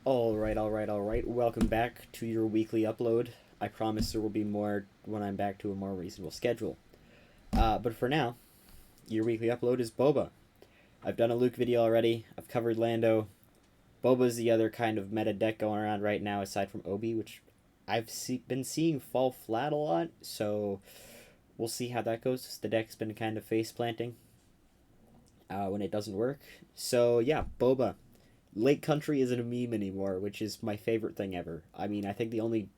Alright. Welcome back to your weekly upload. I promise there will be more when I'm back to a more reasonable schedule. But for now, your weekly upload is Boba. I've done a Luke video already. I've covered Lando. Boba's the other kind of meta deck going around right now, aside from Obi, which been seeing fall flat a lot. So we'll see how that goes. The deck's been kind of face planting when it doesn't work. So yeah, Boba. Lake Country isn't a meme anymore, which is my favorite thing ever. I mean, I think the only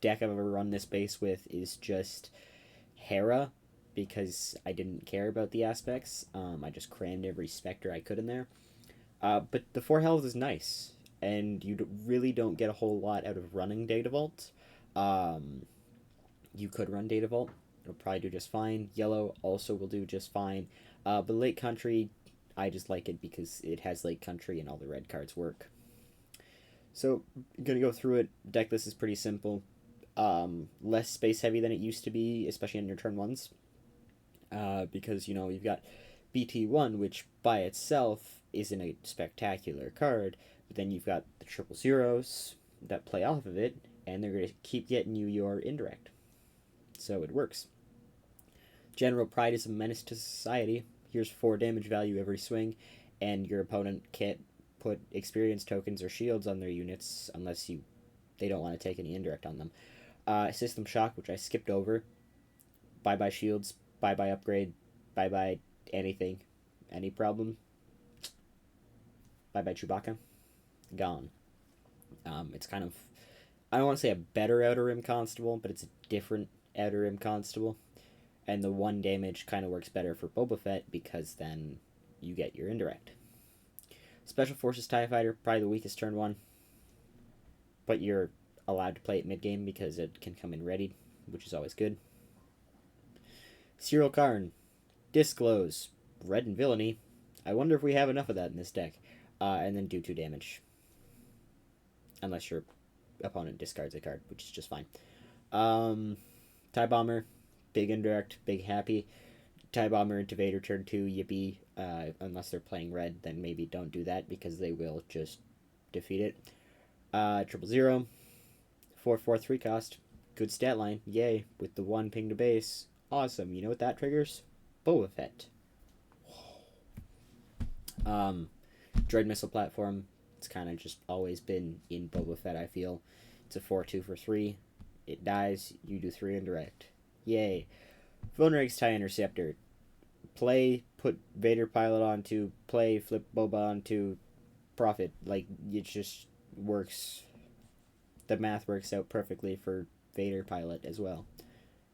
deck I've ever run this base with is just Hera, because I didn't care about the aspects. I just crammed every Spectre I could in there. But the 4 health is nice, and you really don't get a whole lot out of running Data Vault. You could run Data Vault. It'll probably do just fine. Yellow also will do just fine. But Lake Country, I just like it because it has Lake Country and all the red cards work. So, I'm going to go through it. Deck list is pretty simple. Less space heavy than it used to be, especially in your turn ones. Because, you've got BT1, which by itself isn't a spectacular card, but then you've got the triple zeros that play off of it, and they're going to keep getting you your indirect. So it works. General Pride is a menace to society. Here's 4 damage value every swing, and your opponent can't put experience tokens or shields on their units unless they don't want to take any indirect on them. System Shock, which I skipped over. Bye-bye shields, bye-bye upgrade, bye-bye anything. Any problem? Bye-bye Chewbacca. Gone. It's kind of, I don't want to say a better Outer Rim Constable, but it's a different Outer Rim Constable. And the 1 damage kind of works better for Boba Fett because then you get your indirect. Special Forces TIE Fighter, probably the weakest turn 1. But you're allowed to play it mid-game because it can come in ready, which is always good. Cyril Karn, Disclose, Red and Villainy. I wonder if we have enough of that in this deck. And then do 2 damage. Unless your opponent discards a card, which is just fine. TIE Bomber, big indirect, big happy. TIE Bomber into Vader turn 2, yippee. Unless they're playing red, then maybe don't do that because they will just defeat it. 000, 4/4/3 cost. Good stat line, yay, with the 1 ping to base. Awesome, you know what that triggers? Boba Fett. Droid Missile Platform, it's kind of just always been in Boba Fett, I feel. It's a 4/2 for 3. It dies, you do 3 indirect. Yay. Phonrex TIE Interceptor. Play, put Vader Pilot onto, play, flip Boba onto, profit. Like, it just works. The math works out perfectly for Vader Pilot as well.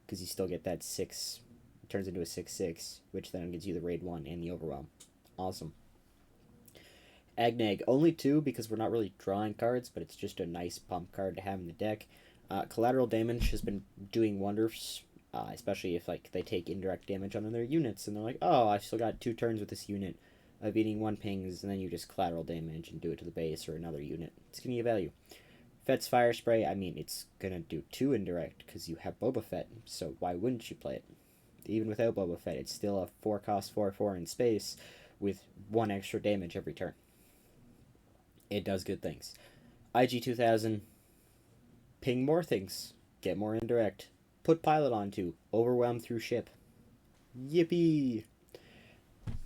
Because you still get that 6, turns into a 6/6, which then gives you the Raid 1 and the Overwhelm. Awesome. Agnag, only 2 because we're not really drawing cards, but it's just a nice pump card to have in the deck. Collateral Damage has been doing wonders, especially if they take indirect damage on their units, and they're like, oh, I've still got 2 turns with this unit of eating 1 pings, and then you just collateral damage and do it to the base or another unit. It's going to give value. Fett's Fire Spray, I mean, it's going to do 2 indirect because you have Boba Fett, so why wouldn't you play it? Even without Boba Fett, it's still a 4 cost 4/4 in space with 1 extra damage every turn. It does good things. IG 2000, ping more things, get more indirect, put pilot onto, overwhelm through ship. Yippee!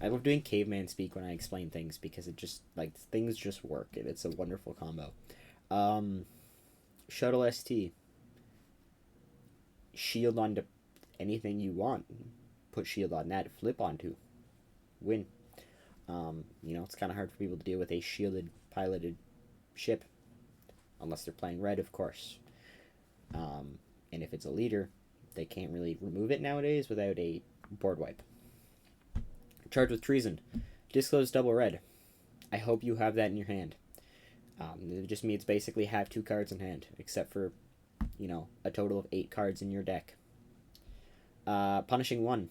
I love doing caveman speak when I explain things because it just, things just work. It's a wonderful combo. Shuttle ST. Shield onto anything you want. Put shield on that, flip onto. Win. It's kind of hard for people to deal with a shielded, piloted ship. Unless they're playing red, of course. And if it's a leader, they can't really remove it nowadays without a board wipe. Charged with Treason. Disclose double red. I hope you have that in your hand. It just means basically have 2 cards in hand, except for, a total of 8 cards in your deck. Punishing 1.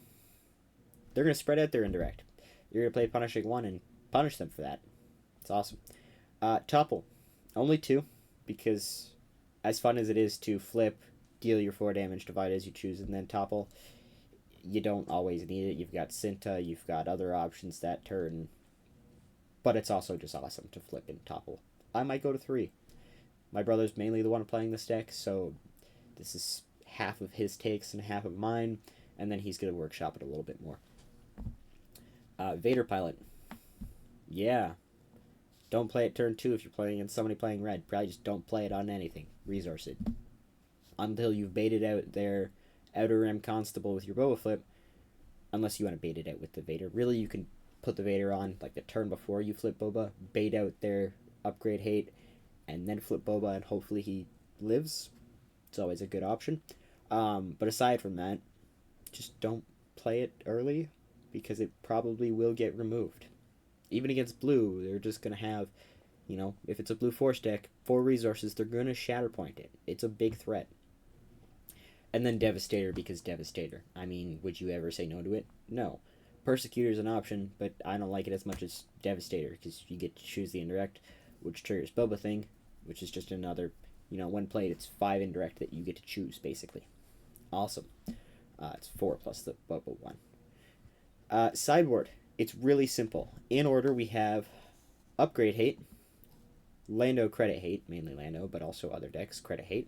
They're going to spread out their indirect. You're going to play Punishing 1 and punish them for that. It's awesome. Topple. Only 2, because as fun as it is to flip, deal your 4 damage, divide as you choose, and then topple, you don't always need it. You've got Cinta, you've got other options that turn, but it's also just awesome to flip and topple. I might go to 3. My brother's mainly the one playing this deck, so this is half of his takes and half of mine, and then he's going to workshop it a little bit more. Vader Pilot. Yeah. Don't play it turn 2 if you're playing against somebody playing red. Probably just don't play it on anything. Resource it. Until you've baited out their Outer Rim Constable with your Boba Fett, unless you want to bait it out with the Vader. Really, you can put the Vader on like the turn before you flip Boba, bait out their upgrade hate, and then flip Boba, and hopefully he lives. It's always a good option. But aside from that, just don't play it early, because it probably will get removed. Even against blue, they're just going to have, if it's a blue force deck, 4 resources, they're going to Shatterpoint it. It's a big threat. And then Devastator, because Devastator. I mean, would you ever say no to it? No. Persecutor is an option, but I don't like it as much as Devastator, because you get to choose the indirect, which triggers Boba Thing, which is just another, when played, it's 5 indirect that you get to choose, basically. Awesome. It's 4 plus the Boba 1. Sideboard. It's really simple. In order, we have Upgrade Hate, Lando Credit Hate, mainly Lando, but also other decks Credit Hate,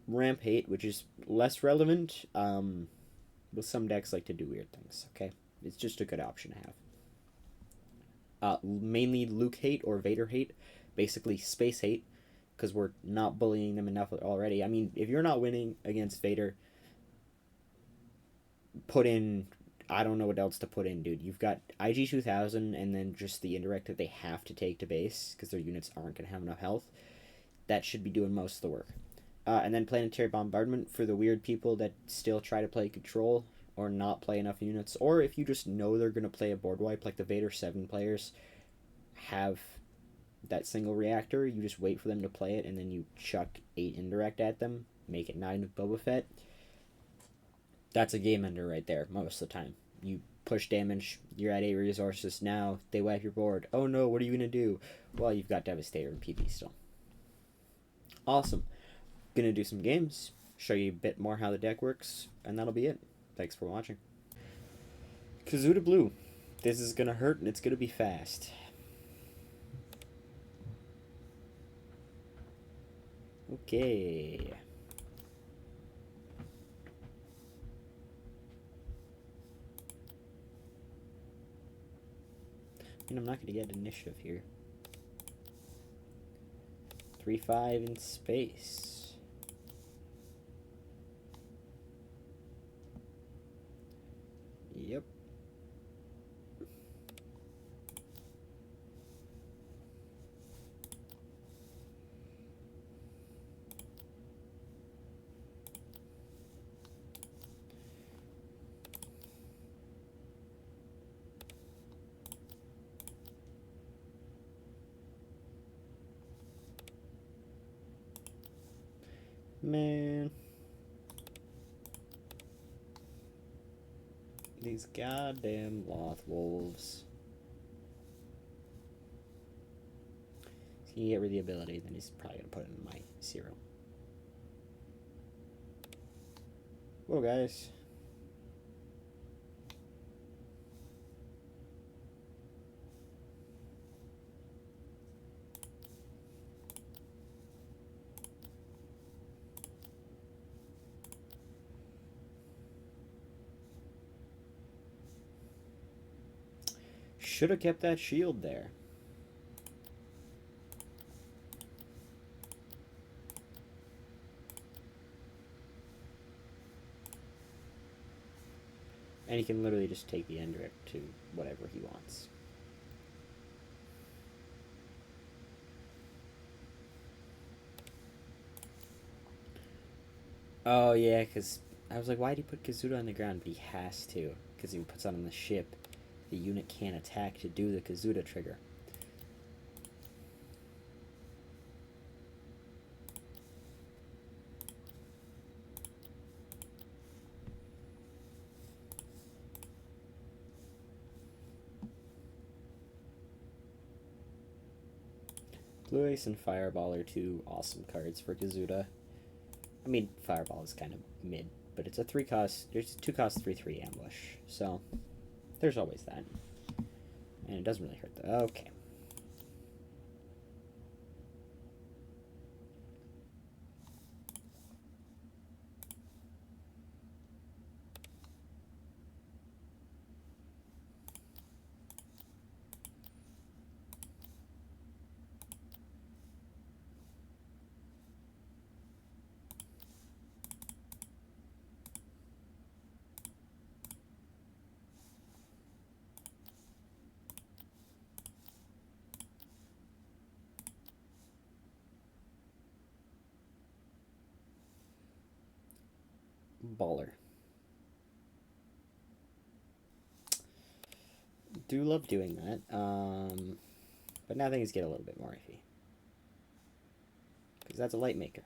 Ramp Hate, which is less relevant, but some decks like to do weird things, okay? It's just a good option to have. Mainly Luke Hate or Vader Hate, basically Space Hate, because we're not bullying them enough already. I mean, if you're not winning against Vader, put in... I don't know what else to put in, dude. You've got IG 2000 and then just the indirect that they have to take to base because their units aren't going to have enough health. That should be doing most of the work. And then Planetary Bombardment for the weird people that still try to play control or not play enough units. Or if you just know they're going to play a board wipe, like the Vader 7 players have that single reactor. You just wait for them to play it and then you chuck 8 indirect at them. Make it 9 with Boba Fett. That's a game ender right there most of the time. You push damage, you're at 8 resources, now they wipe your board. Oh no, what are you going to do? Well, you've got Devastator and PB still. Awesome. Gonna do some games, show you a bit more how the deck works, and that'll be it. Thanks for watching. Kazuda Blue. This is gonna hurt and it's gonna be fast. Okay. And I'm not going to get initiative here. 3-5 in space. Yep. Man. These goddamn Loth Wolves. If he can get rid of the ability, then he's probably going to put it in my 0. Whoa, guys. Should have kept that shield there. And he can literally just take the indirect to whatever he wants. Oh yeah, because I was like, why did he put Kazuda on the ground? But he has to, because if he puts it on the ship, the unit can't attack to do the Kazuda trigger. Blue Ace and Fireball are 2 awesome cards for Kazuda. I mean, Fireball is kind of mid, but it's a 3 cost, there's 2 cost 3/3 ambush, so there's always that. And it doesn't really hurt though. Okay. Baller. Do love doing that. But now things get a little bit more iffy. Because that's a light maker.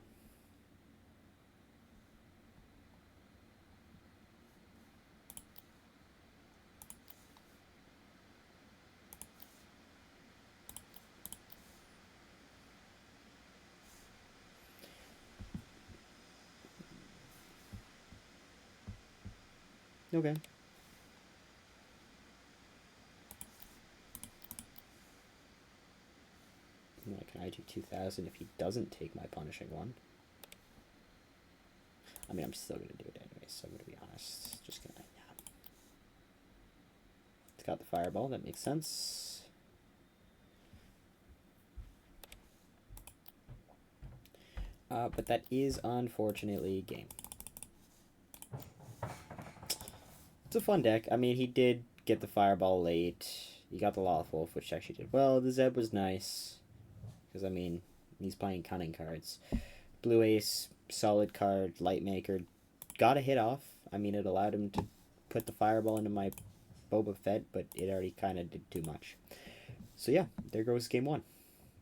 Okay. Can I do 2,000 if he doesn't take my punishing one? I mean, I'm still going to do it anyway, so I'm going to be honest. Just going to, yeah. It's got the fireball, that makes sense. But that is unfortunately game. It's a fun deck. I mean, he did get the fireball late. He got the Lothwolf, which actually did well. The Zeb was nice. Because, I mean, he's playing cunning cards. Blue Ace, solid card, light maker. Got a hit off. I mean, it allowed him to put the fireball into my Boba Fett, but it already kind of did too much. So yeah, there goes game 1.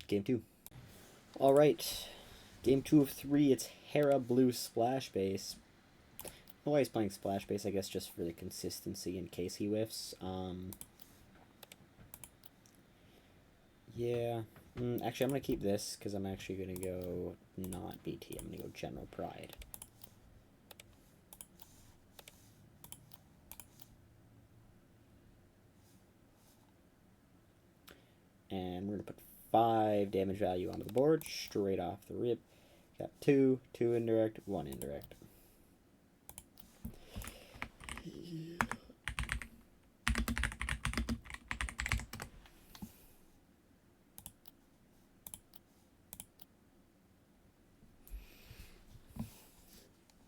Game 2. Alright. Game 2 of 3, it's Hera Blue Splash Base. I don't know why he's playing Splash Base, I guess just for the consistency in case he whiffs. Yeah. Actually, I'm going to keep this, because I'm actually going to go not BT. I'm going to go General Pride. And we're going to put 5 damage value onto the board, straight off the rip. Got 2 indirect, 1 indirect.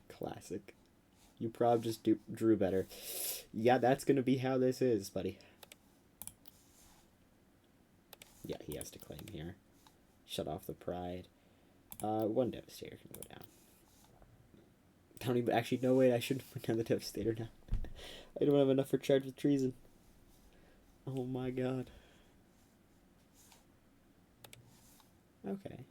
Classic. You probably just drew better. Yeah, that's going to be how this is, buddy. Yeah, he has to claim here. Shut off the Pride. 1 Devastator can go down. Don't even actually no wait, I shouldn't put down the Devastator now. I don't have enough for Charge with Treason. Oh my god. Okay.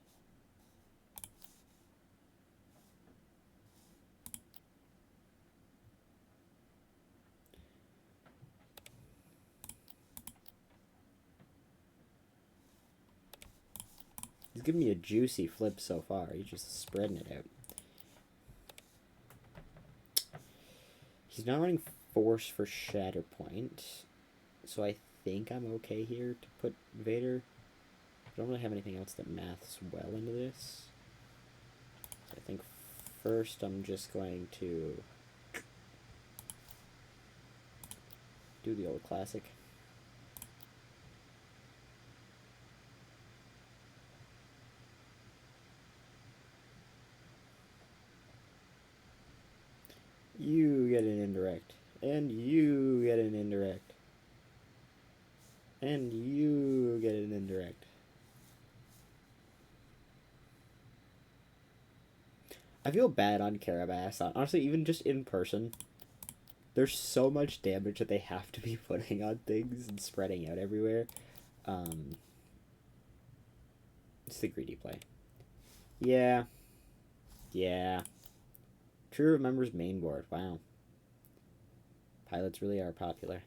He's giving me a juicy flip so far. He's just spreading it out. He's not running Force for Shatterpoint, so I think I'm okay here to put Vader. I don't really have anything else that maths well into this. So I think first I'm just going to do the old classic. You get an indirect. And you get an indirect. And you get an indirect. I feel bad on Carabas. Honestly, even just in person, there's so much damage that they have to be putting on things and spreading out everywhere. It's the greedy play. Yeah. Yeah. True remembers main board. Wow. Pilots really are popular.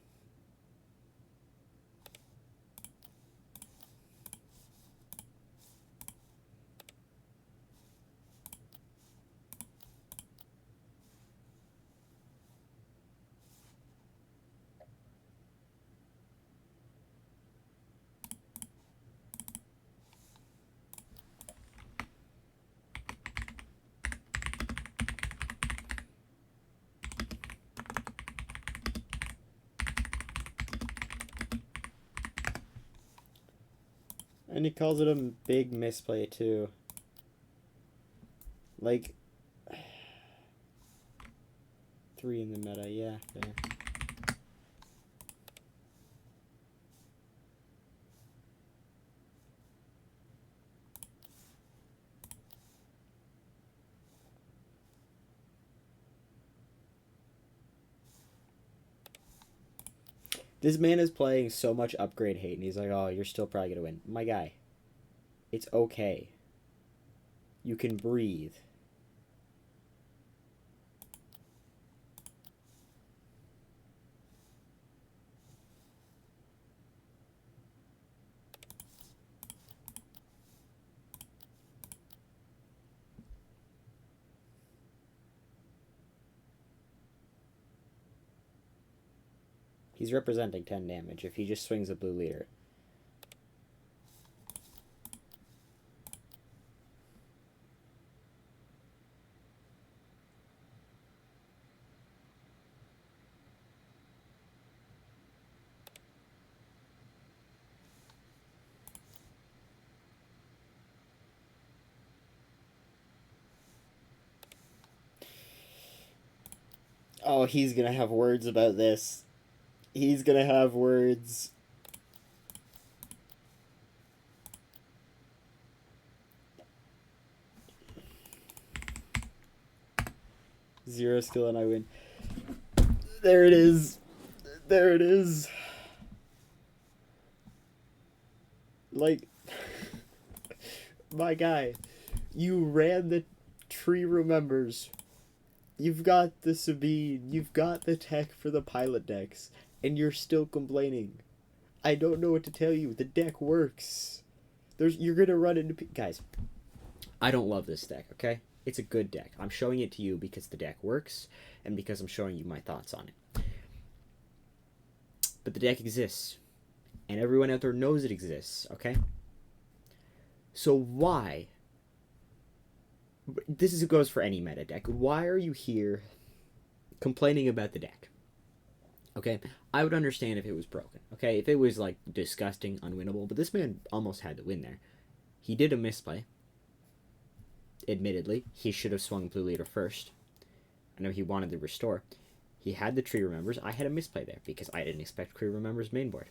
And he calls it a big misplay, too. Like, 3 in the meta, yeah, fair. This man is playing so much upgrade hate, and he's like, oh, you're still probably going to win. My guy, it's okay. You can breathe. He's representing 10 damage if he just swings a blue leader. Oh, he's gonna have words about this. He's gonna have words. Zero skill and I win. There it is. There it is. Like, my guy, you ran the tree remembers. You've got the Sabine. You've got the tech for the pilot decks. And you're still complaining. I don't know what to tell you. The deck works. You're gonna run into guys. I don't love this deck, okay? It's a good deck. I'm showing it to you because the deck works and because I'm showing you my thoughts on it. But the deck exists. And everyone out there knows it exists, okay? So why? This goes for any meta deck. Why are you here complaining about the deck? Okay? I would understand if it was broken, okay? If it was, like, disgusting, unwinnable. But this man almost had to win there. He did a misplay. Admittedly, he should have swung blue leader first. I know he wanted the restore. He had the tree remembers. I had a misplay there because I didn't expect tree remembers main board.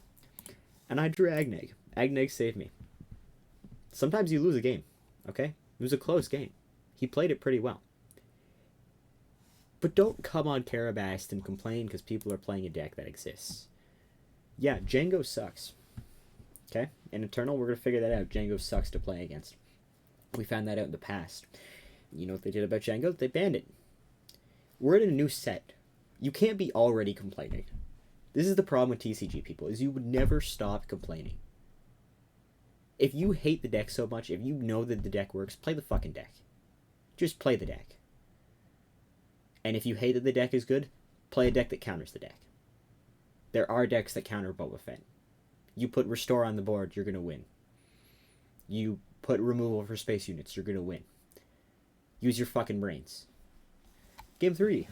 And I drew Agneg. Agneg saved me. Sometimes you lose a game, okay? It was a close game. He played it pretty well. But don't come on Karabast and complain because people are playing a deck that exists. Yeah, Django sucks. Okay? In Eternal, we're going to figure that out. Django sucks to play against. We found that out in the past. You know what they did about Django? They banned it. We're in a new set. You can't be already complaining. This is the problem with TCG people, is you would never stop complaining. If you hate the deck so much, if you know that the deck works, play the fucking deck. Just play the deck. And if you hate that the deck is good, play a deck that counters the deck. There are decks that counter Boba Fett. You put Restore on the board, you're going to win. You put removal for space units, you're going to win. Use your fucking brains. Game 3.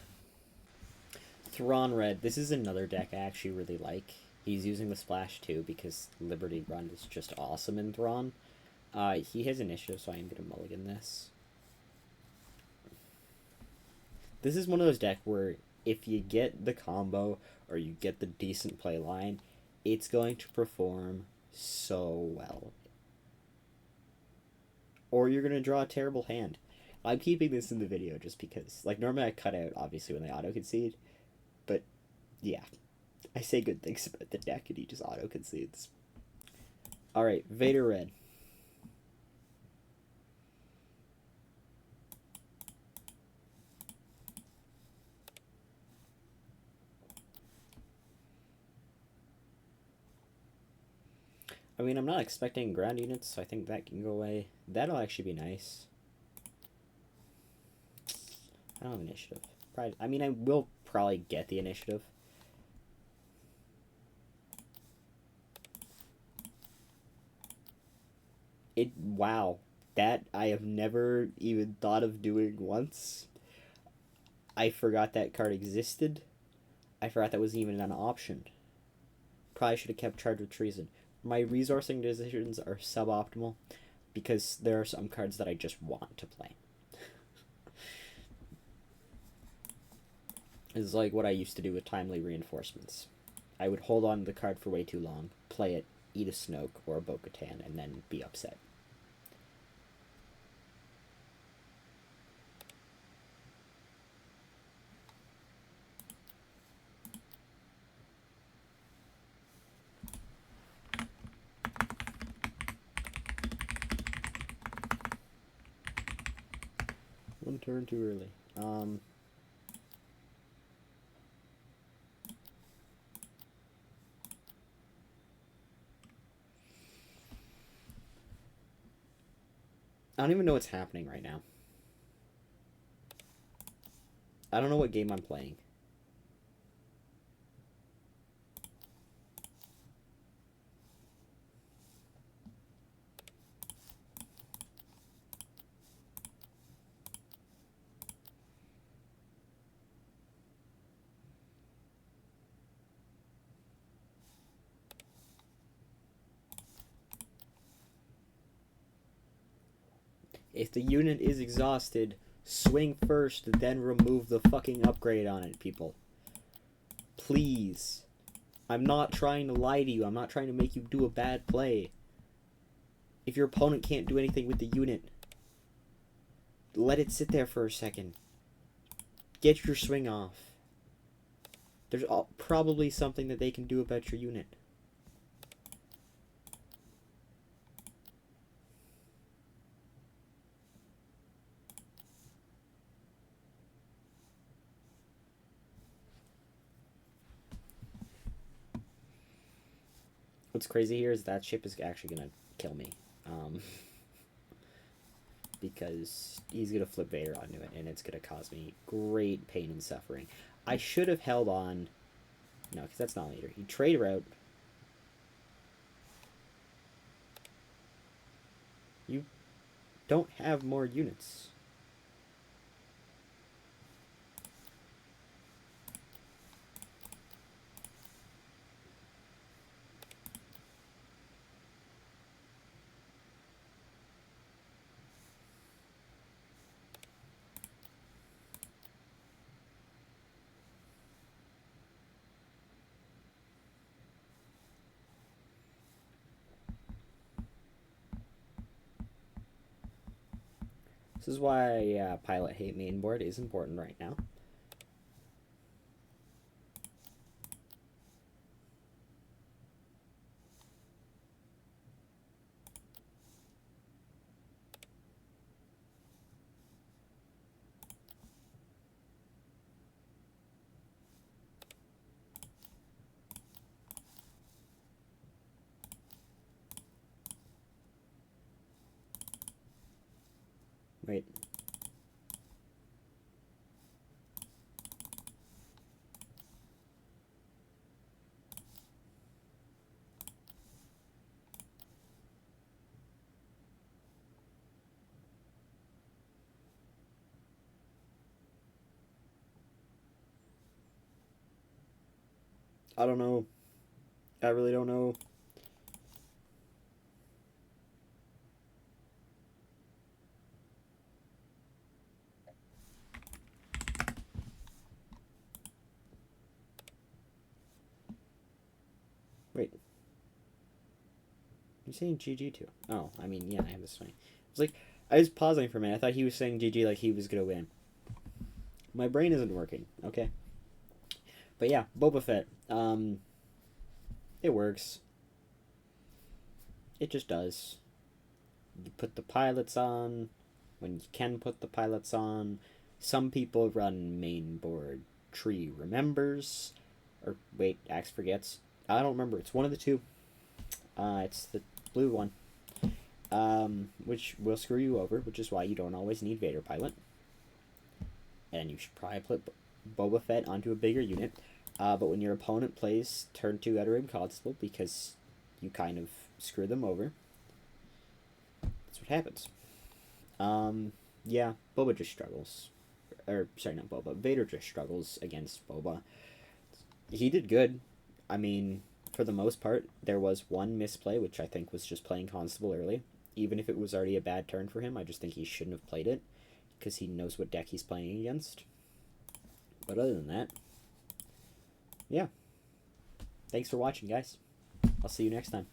Thrawn Red. This is another deck I actually really like. He's using the Splash too because Liberty Run is just awesome in Thrawn. He has initiative, so I am going to mulligan this. This is one of those decks where if you get the combo or you get the decent play line, it's going to perform so well. Or you're going to draw a terrible hand. I'm keeping this in the video just because, like, normally I cut out, obviously, when they auto-concede. But, yeah. I say good things about the deck and he just auto-concedes. Alright, Vader Red. I mean, I'm not expecting ground units, so I think that can go away. That'll actually be nice. I don't have initiative. Probably, I mean, I will probably get the initiative. Wow. That I have never even thought of doing once. I forgot that card existed. I forgot that was even an option. Probably should have kept Charged with Treason. My resourcing decisions are suboptimal because there are some cards that I just want to play. It's like what I used to do with Timely Reinforcements. I would hold on to the card for way too long, play it, eat a Snoke or a Bo-Katan, and then be upset. One turn too early. I don't even know what's happening right now. I don't know what game I'm playing. If the unit is exhausted, swing first, then remove the fucking upgrade on it, people. Please. I'm not trying to lie to you. I'm not trying to make you do a bad play. If your opponent can't do anything with the unit, let it sit there for a second. Get your swing off. There's probably something that they can do about your unit. What's crazy here is that ship is actually gonna kill me. Because he's gonna flip Vader onto it, and it's gonna cause me great pain and suffering. I should have held on. No, because that's not later. He trade route. You don't have more units. This is why pilot hate mainboard is important right now. Wait. I don't know. I really don't know. Wait. You're saying GG too? Oh, I mean, yeah, I have this swing. It's like, I was pausing for a minute. I thought he was saying GG like he was gonna win. My brain isn't working, okay? But yeah, Boba Fett. It works. It just does. You put the pilots on when you can put the pilots on. Some people run main board tree remembers. Or wait, Axe forgets. I don't remember. It's one of the two. It's the blue one. Which will screw you over, which is why you don't always need Vader Pilot. And you should probably put Boba Fett onto a bigger unit. But when your opponent plays turn 2 Outer Rim Constable, because you kind of screw them over, that's what happens. Yeah, Boba just struggles. Or, sorry, not Boba. Vader just struggles against Boba. He did good. I mean, for the most part, there was one misplay, which I think was just playing Constable early. Even if it was already a bad turn for him, I just think he shouldn't have played it, because he knows what deck he's playing against. But other than that, yeah. Thanks for watching, guys. I'll see you next time.